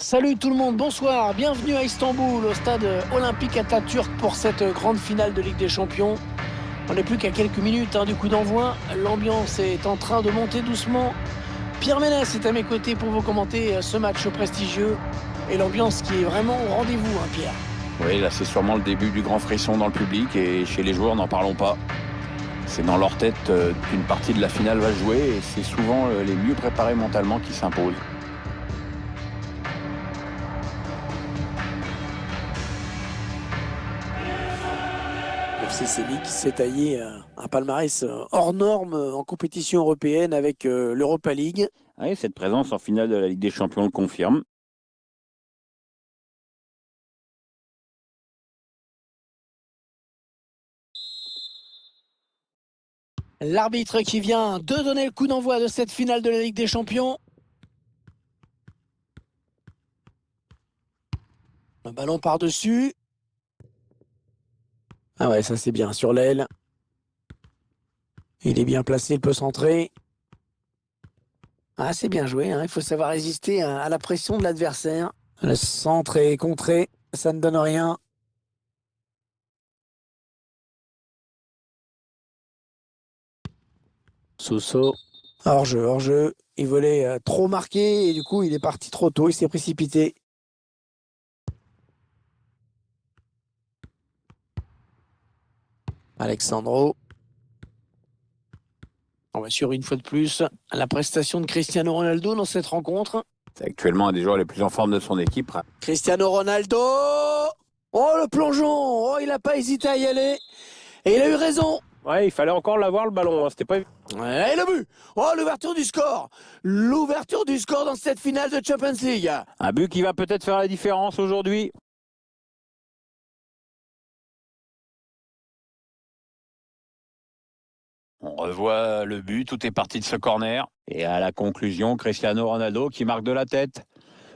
Salut tout le monde, bonsoir, bienvenue à Istanbul, au stade olympique Atatürk pour cette grande finale de Ligue des Champions. On n'est plus qu'à quelques minutes du coup d'envoi, l'ambiance est en train de monter doucement. Pierre Ménès est à mes côtés pour vous commenter ce match prestigieux et l'ambiance qui est vraiment au rendez-vous, Pierre. Oui, là c'est sûrement le début du grand frisson dans le public et chez les joueurs, n'en parlons pas. C'est dans leur tête qu'une partie de la finale va se jouer et c'est souvent les mieux préparés mentalement qui s'imposent. Le FC Séville qui s'est taillé un palmarès hors norme en compétition européenne avec l'Europa League. Oui, cette présence en finale de la Ligue des Champions le confirme. L'arbitre qui vient de donner le coup d'envoi de cette finale de la Ligue des Champions. Le ballon par-dessus. Ah ouais, ça c'est bien, sur l'aile. Il est bien placé, il peut centrer. Ah, c'est bien joué, il faut savoir résister à la pression de l'adversaire. Le centre est contré, ça ne donne rien. Soso. Hors-jeu. Il voulait trop marquer et du coup il est parti trop tôt, il s'est précipité. Alexandro. On va sur une fois de plus la prestation de Cristiano Ronaldo dans cette rencontre. C'est actuellement un des joueurs les plus en forme de son équipe. Cristiano Ronaldo. Oh le plongeon. Oh, il n'a pas hésité à y aller. Et il a eu raison. Ouais, il fallait encore l'avoir le ballon, c'était pas... Ouais, et le but. Oh, l'ouverture du score. L'ouverture du score dans cette finale de Champions League. Un but qui va peut-être faire la différence aujourd'hui. On revoit le but, tout est parti de ce corner. Et à la conclusion, Cristiano Ronaldo qui marque de la tête.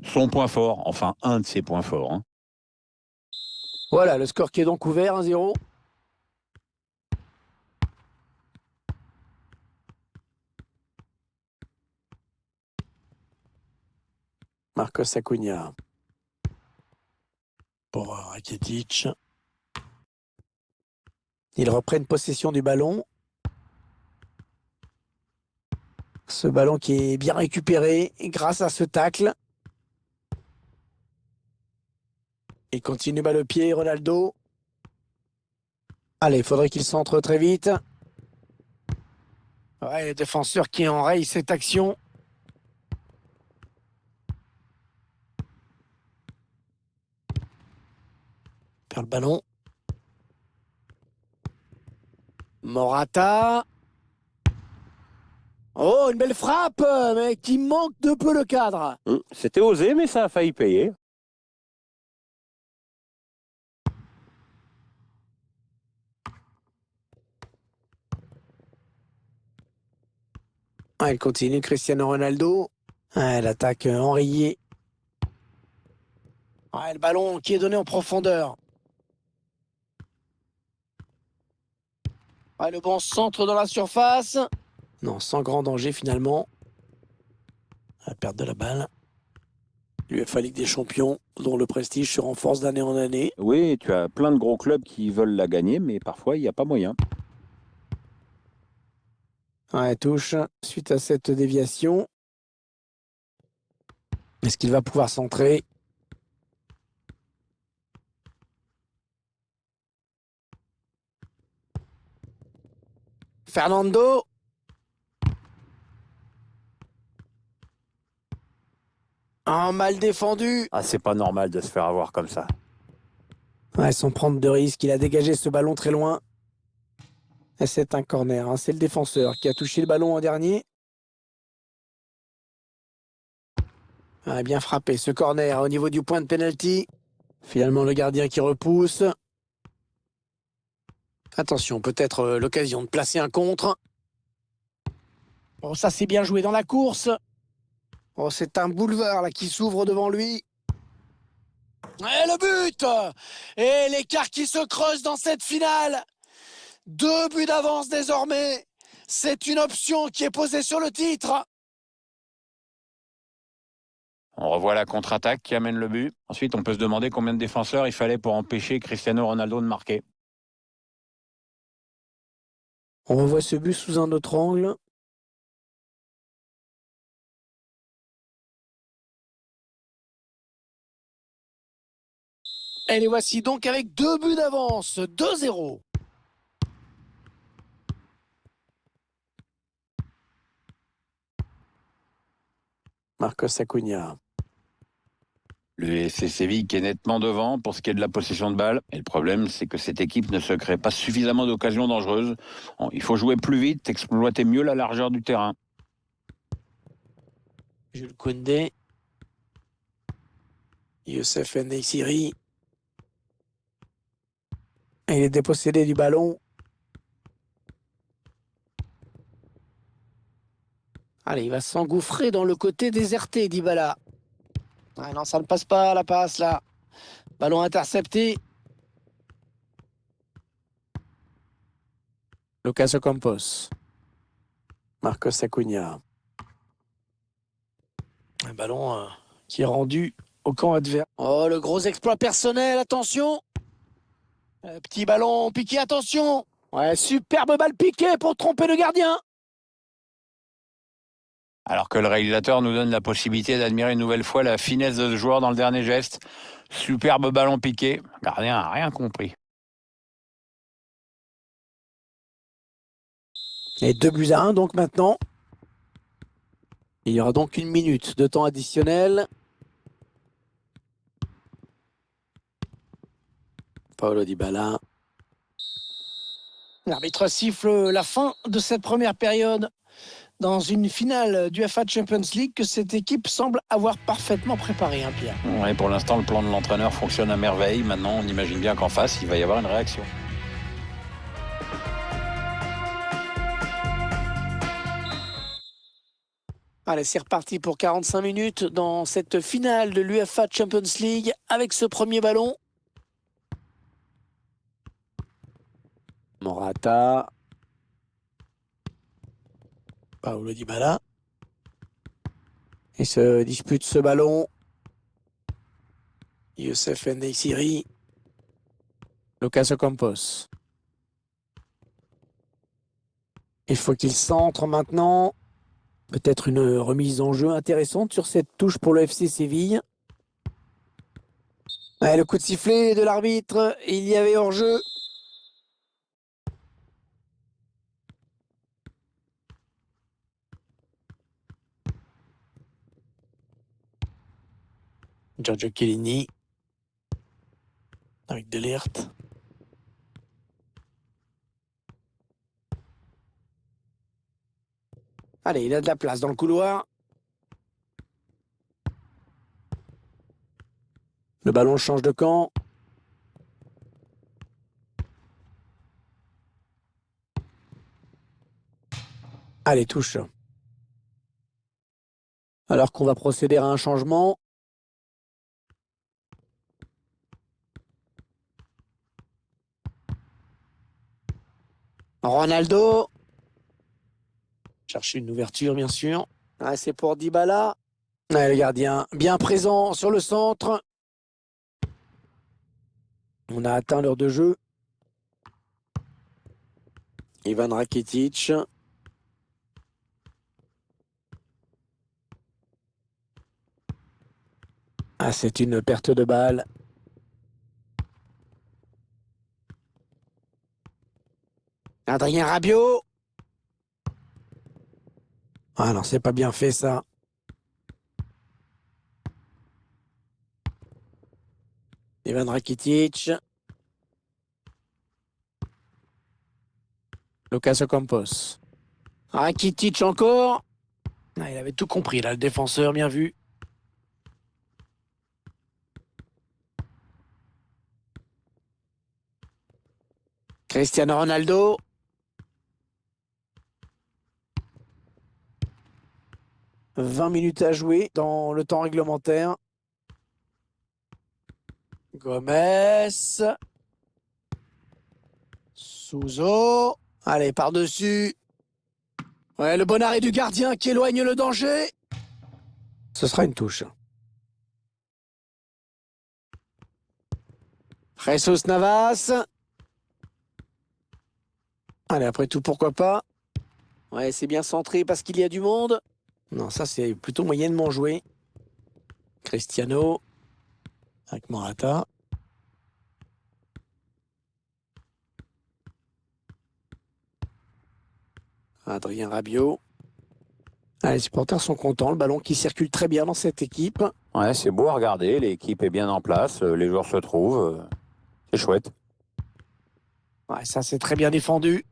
Son point fort, enfin un de ses points forts. Voilà, le score qui est donc ouvert, 1-0. Marcos Acuna. Pour Rakitic. Ils reprennent possession du ballon. Ce ballon qui est bien récupéré grâce à ce tacle. Il continue bas le pied, Ronaldo. Allez, il faudrait qu'il centre très vite. Ouais, le défenseur qui enraye cette action. Perd le ballon. Morata. Oh, une belle frappe, mais qui manque de peu le cadre. C'était osé, mais ça a failli payer. Ah, il continue, Cristiano Ronaldo. Ah, l'attaque enrayée. Ah, le ballon qui est donné en profondeur. Ah, le bon centre dans la surface. Non, sans grand danger finalement. La perte de la balle. L'UEFA Ligue des Champions, dont le prestige se renforce d'année en année. Oui, tu as plein de gros clubs qui veulent la gagner, mais parfois il n'y a pas moyen. Ouais, touche suite à cette déviation. Est-ce qu'il va pouvoir centrer? Fernando. Un mal défendu. Ah, c'est pas normal de se faire avoir comme ça. Ouais, sans prendre de risque, il a dégagé ce ballon très loin. Et c'est un corner, c'est le défenseur qui a touché le ballon en dernier. Ah, bien frappé ce corner au niveau du point de pénalty. Finalement le gardien qui repousse. Attention, peut-être l'occasion de placer un contre. Oh, ça c'est bien joué dans la course. Oh, c'est un boulevard là qui s'ouvre devant lui. Et le but! Et l'écart qui se creuse dans cette finale. 2 buts d'avance désormais. C'est une option qui est posée sur le titre. On revoit la contre-attaque qui amène le but. Ensuite, on peut se demander combien de défenseurs il fallait pour empêcher Cristiano Ronaldo de marquer. On revoit ce but sous un autre angle. Et les voici donc avec 2 buts d'avance, 2-0. Marcos Acuna. Le FC Séville qui est nettement devant pour ce qui est de la possession de balle. Et le problème, c'est que cette équipe ne se crée pas suffisamment d'occasions dangereuses. Bon, il faut jouer plus vite, exploiter mieux la largeur du terrain. Jules Koundé. Youssef N'Nesyri. Il est dépossédé du ballon. Allez, il va s'engouffrer dans le côté déserté d'Ibala. Ah non, ça ne passe pas, la passe, là. Ballon intercepté. Lucas Ocampos. Marcos Acuna. Un ballon qui est rendu au camp adverse. Oh, le gros exploit personnel, attention. Petit ballon piqué, attention. Ouais, superbe balle piquée pour tromper le gardien. Alors que le réalisateur nous donne la possibilité d'admirer une nouvelle fois la finesse de ce joueur dans le dernier geste. Superbe ballon piqué. Le gardien n'a rien compris. Et 2-1 donc maintenant. Il y aura donc 1 minute de temps additionnel. Paulo Dybala. L'arbitre siffle la fin de cette première période dans une finale du UEFA Champions League que cette équipe semble avoir parfaitement préparée, hein, Pierre. Ouais, pour l'instant, le plan de l'entraîneur fonctionne à merveille. Maintenant, on imagine bien qu'en face, il va y avoir une réaction. Allez, c'est reparti pour 45 minutes dans cette finale de l'UEFA Champions League avec ce premier ballon. Morata. Paulo Dybala. Il se dispute ce ballon. Youssef N'Nesyri. Lucas Ocampos. Il faut qu'il centre maintenant. Peut-être une remise en jeu intéressante sur cette touche pour le FC Séville. Ouais, le coup de sifflet de l'arbitre, il y avait hors-jeu. Giorgio Chiellini avec De Ligt. Allez, il a de la place dans le couloir. Le ballon change de camp. Allez, touche. Alors qu'on va procéder à un changement. Ronaldo. Chercher une ouverture, bien sûr. Ah, c'est pour Dybala. Ah, le gardien bien présent sur le centre. On a atteint l'heure de jeu. Ivan Rakitic. Ah, c'est une perte de balle. Adrien Rabiot. Ah non, c'est pas bien fait ça. Ivan Rakitic. Lucas Ocampos. Rakitic encore. Ah, il avait tout compris là, le défenseur, bien vu. Cristiano Ronaldo. « 20 minutes à jouer dans le temps réglementaire. Gomez. Souzo. Allez, par-dessus. Ouais, le bon arrêt du gardien qui éloigne le danger. Ce sera une touche. Jesus Navas. Allez, après tout, pourquoi pas. Ouais, c'est bien centré parce qu'il y a du monde. Non, ça, c'est plutôt moyennement joué. Cristiano. Avec Morata. Adrien Rabiot. Ah, les supporters sont contents. Le ballon qui circule très bien dans cette équipe. Ouais, c'est beau à regarder. L'équipe est bien en place. Les joueurs se trouvent. C'est chouette. Ouais, ça, c'est très bien défendu.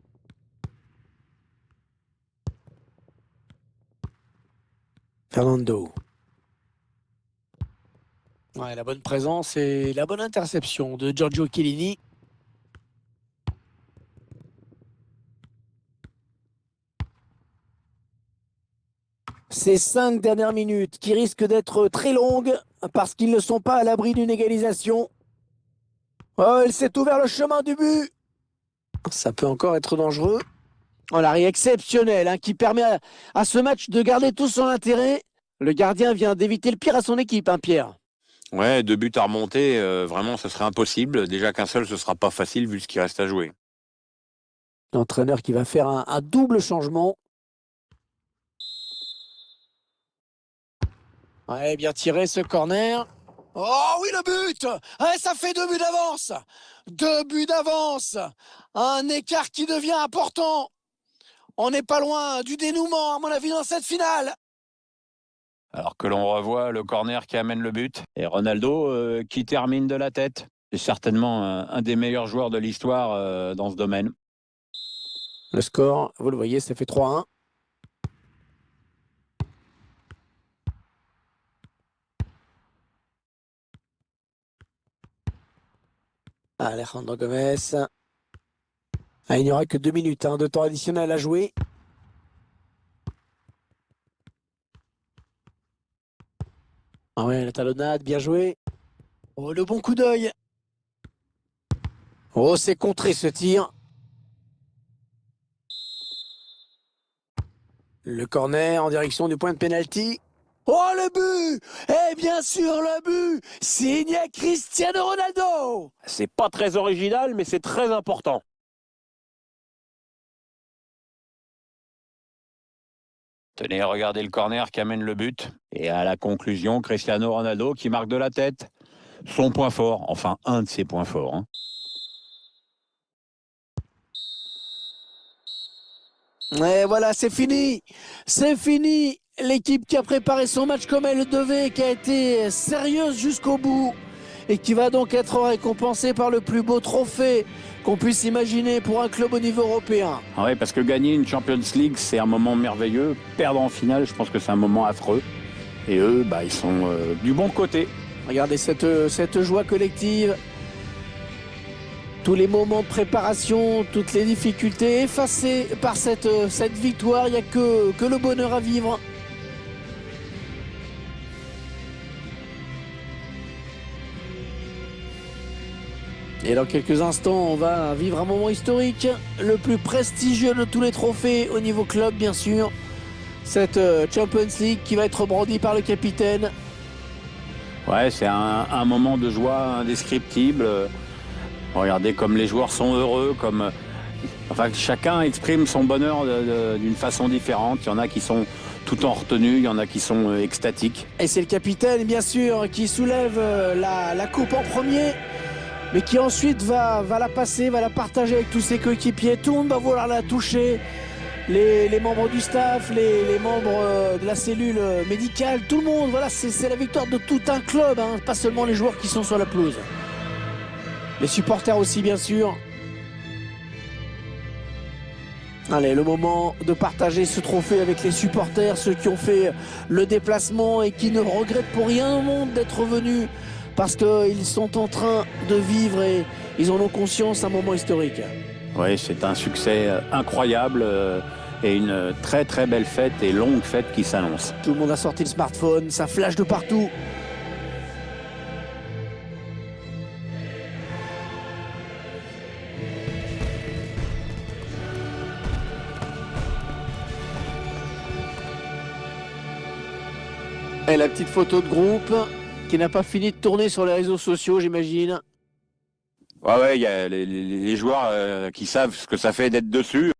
Fernando. Ouais, la bonne présence et la bonne interception de Giorgio Chiellini. Ces 5 dernières minutes qui risquent d'être très longues parce qu'ils ne sont pas à l'abri d'une égalisation. Oh, il s'est ouvert le chemin du but. Ça peut encore être dangereux. Oh, l'arrêt exceptionnel hein, qui permet à ce match de garder tout son intérêt. Le gardien vient d'éviter le pire à son équipe, hein, Pierre. Ouais, 2 buts à remonter, vraiment, ce serait impossible. Déjà qu'un seul, ce sera pas facile vu ce qui reste à jouer. L'entraîneur qui va faire un double changement. Ouais, bien tiré ce corner. Oh oui, le but! Ouais, ça fait 2 buts d'avance! 2 buts d'avance! Un écart qui devient important. On n'est pas loin du dénouement, à mon avis, dans cette finale. Alors que l'on revoit le corner qui amène le but et Ronaldo qui termine de la tête. C'est certainement un des meilleurs joueurs de l'histoire dans ce domaine. Le score, vous le voyez, ça fait 3-1. Alejandro Gomez. Ah, il n'y aura que 2 minutes de temps additionnel à jouer. Ah ouais, la talonnade, bien joué. Oh, le bon coup d'œil. Oh, c'est contré ce tir. Le corner en direction du point de pénalty. Oh, le but! Et bien sûr, le but! Signé Cristiano Ronaldo! C'est pas très original, mais c'est très important. Tenez, regardez le corner qui amène le but. Et à la conclusion, Cristiano Ronaldo qui marque de la tête. Son point fort, enfin un de ses points forts. Hein. Et voilà, c'est fini. C'est fini. L'équipe qui a préparé son match comme elle le devait, qui a été sérieuse jusqu'au bout et qui va donc être récompensée par le plus beau trophée qu'on puisse imaginer pour un club au niveau européen. Ah ouais, parce que gagner une Champions League, c'est un moment merveilleux. Perdre en finale, je pense que c'est un moment affreux. Et eux, ils sont du bon côté. Regardez cette joie collective. Tous les moments de préparation, toutes les difficultés effacées par cette victoire. Il n'y a que le bonheur à vivre. Et dans quelques instants, on va vivre un moment historique, le plus prestigieux de tous les trophées au niveau club, bien sûr. Cette Champions League qui va être brandie par le capitaine. Ouais, c'est un moment de joie indescriptible. Regardez comme les joueurs sont heureux, chacun exprime son bonheur d'une façon différente. Il y en a qui sont tout en retenue, il y en a qui sont extatiques. Et c'est le capitaine, bien sûr, qui soulève la coupe en premier, mais qui ensuite va la passer, va la partager avec tous ses coéquipiers. Tout le monde va vouloir la toucher. Les membres du staff, les membres de la cellule médicale, tout le monde. Voilà, c'est la victoire de tout un club, pas seulement les joueurs qui sont sur la pelouse. Les supporters aussi, bien sûr. Allez, le moment de partager ce trophée avec les supporters, ceux qui ont fait le déplacement et qui ne regrettent pour rien au monde d'être venus parce qu'ils sont en train de vivre et ils en ont conscience un moment historique. Oui, c'est un succès incroyable et une très très belle fête et longue fête qui s'annonce. Tout le monde a sorti le smartphone, ça flash de partout. Et la petite photo de groupe qui n'a pas fini de tourner sur les réseaux sociaux, j'imagine. Ouais, il y a les joueurs qui savent ce que ça fait d'être dessus.